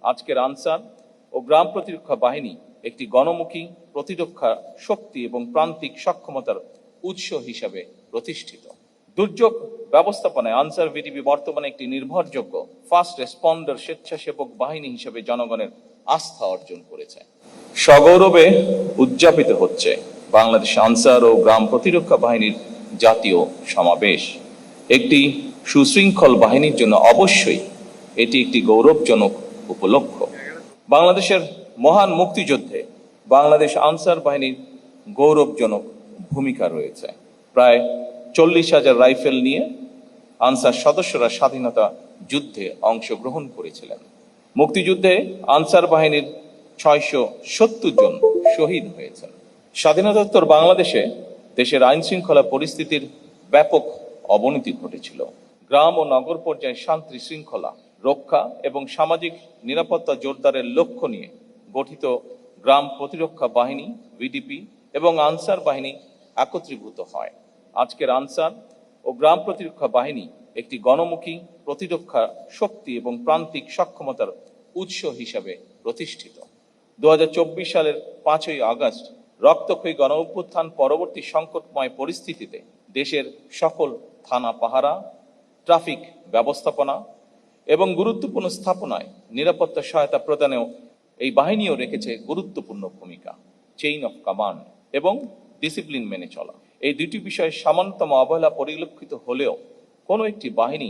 আজকের আনসার ও গ্রাম প্রতিরক্ষা বাহিনী একটি গণমুখী প্রতিরক্ষা শক্তি এবং প্রান্তিক সক্ষমতার উৎস হিসাবে প্রতিষ্ঠিত। দুর্যোগ ব্যবস্থাপনায় আনসার ভিডিপি বর্তমানে একটি নির্ভরযোগ্য ফার্স্ট রেসপন্ডার স্বেচ্ছাসেবক বাহিনী হিসেবে জনগণের আস্থা অর্জন করেছে। সগৌরবে উদযাপিত হচ্ছে বাংলাদেশ আনসার ও গ্রাম প্রতিরক্ষা বাহিনীর জাতীয় সমাবেশ। একটি সুশৃঙ্খল বাহিনীর জন্য অবশ্যই এটি একটি গৌরবজনক উপলক্ষ। বাংলাদেশের মহান মুক্তিযুদ্ধে বাংলাদেশ আনসার বাহিনীর গৌরবজনক ভূমিকা রয়েছে। প্রায় 40,000 রাইফেল নিয়ে আনসার সদস্যরা স্বাধীনতা যুদ্ধে অংশগ্রহণ করেছিলেন। মুক্তিযুদ্ধে আনসার বাহিনীর 670 জন শহীদ হয়েছেন। স্বাধীনতোত্তর বাংলাদেশে দেশের আইন শৃঙ্খলা পরিস্থিতির ব্যাপক অবনতি ঘটেছিল। গ্রাম ও নগর পর্যায়ে শান্তি শৃঙ্খলা রক্ষা এবং সামাজিক নিরাপত্তা জোরদারের লক্ষ্য নিয়ে গঠিত গ্রাম প্রতিরক্ষা বাহিনী ভিডিপি এবং আনসার বাহিনী একত্রীভূত হয়। আজকের আনসার ও গ্রাম প্রতিরক্ষা বাহিনী একটি গণমুখী প্রতিরক্ষা শক্তি এবং প্রান্তিক সক্ষমতার উৎস হিসাবে প্রতিষ্ঠিত। 2024 সালের 5ই আগস্ট রক্তক্ষয়ী গণ অভ্যুত্থান পরবর্তী সংকটময় পরিস্থিতিতে দেশের সকল থানা পাহারা, ট্রাফিক ব্যবস্থাপনা এবং গুরুত্বপূর্ণ স্থাপনায় নিরাপত্তা সহায়তা প্রদানেও এই বাহিনীও রেখেছে গুরুত্বপূর্ণ ভূমিকা। চেইন অফ কমান্ড এবং ডিসিপ্লিন মেনে চলা, এই দুটি বিষয়ে সামান্যতম অবহেলা পরিলক্ষিত হলেও কোনো একটি বাহিনী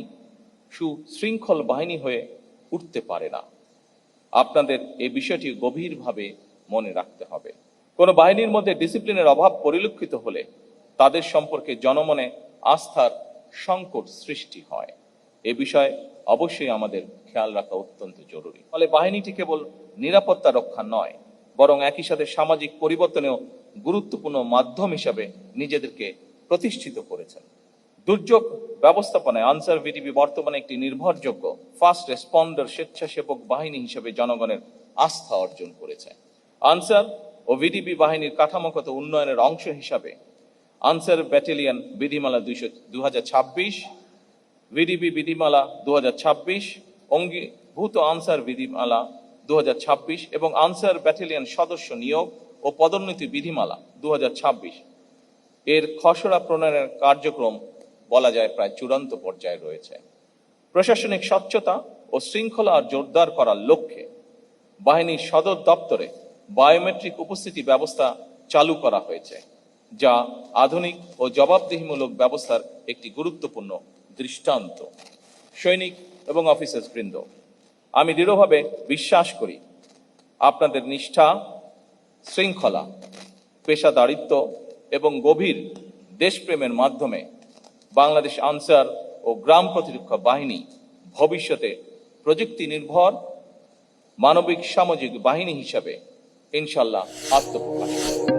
সুশৃঙ্খল বাহিনী হয়ে উঠতে পারে না। আপনাদের এই বিষয়টি গভীরভাবে মনে রাখতে হবে। কোনো বাহিনীর মধ্যে ডিসিপ্লিনের অভাব পরিলক্ষিত হলে তাদের সম্পর্কে জনমনে আস্থার সংকট সৃষ্টি হয়। এ বিষয়ে অবশ্যই আমাদের খেয়াল রাখা অত্যন্ত জরুরি। ফলে বাহিনীটি কেবল নিরাপত্তা রক্ষা নয়, বরং একই সাথে সামাজিক পরিবর্তনেও গুরুত্বপূর্ণ মাধ্যম হিসাবে নিজেদেরকে প্রতিষ্ঠিত করেছেন। দুর্যোগ ব্যবস্থাপনায় আনসার ভিডিপি বর্তমানে একটি নির্ভরযোগ্য ফার্স্ট রেসপন্ডার স্বেচ্ছাসেবক বাহিনী হিসেবে জনগণের আস্থা অর্জন করেছে। আনসার ও ভিডিপি বাহিনীর কাঠামোগত উন্নয়নের অংশ হিসাবে আনসার ব্যাটালিয়ন বিধিমালা 2026, ভিডিপি বিধিমালা 2026, অঙ্গীভূত আনসার বিধিমালা 2026 এবং আনসার ব্যাটালিয়ন সদস্য নিয়োগ ও পদোন্নতি বিধিমালা 2026 এর খসড়া প্রণয়নের কার্যক্রম বলা যায় প্রায় চূড়ান্ত পর্যায়ে রয়েছে। প্রশাসনিক স্বচ্ছতা ও শৃঙ্খলা জোরদার করার লক্ষ্যে বাহিনীর সদর দপ্তরে বায়োমেট্রিক উপস্থিতি ব্যবস্থা চালু করা হয়েছে, যা আধুনিক ও জবাবদিহিমূলক ব্যবস্থার একটি গুরুত্বপূর্ণ দৃষ্টান্ত। সৈনিক এবং অফিসার্স বৃন্দ, আমি দৃঢ়ভাবে বিশ্বাস করি আপনাদের নিষ্ঠা, শৃঙ্খলা, পেশাদারিত্ব এবং গভীর দেশপ্রেমের মাধ্যমে বাংলাদেশ আনসার ও গ্রাম প্রতিরক্ষা বাহিনী ভবিষ্যতে প্রযুক্তি নির্ভর মানবিক সামাজিক বাহিনী হিসাবে ইনশাল্লাহ আত্মপ্রকাশ করবে।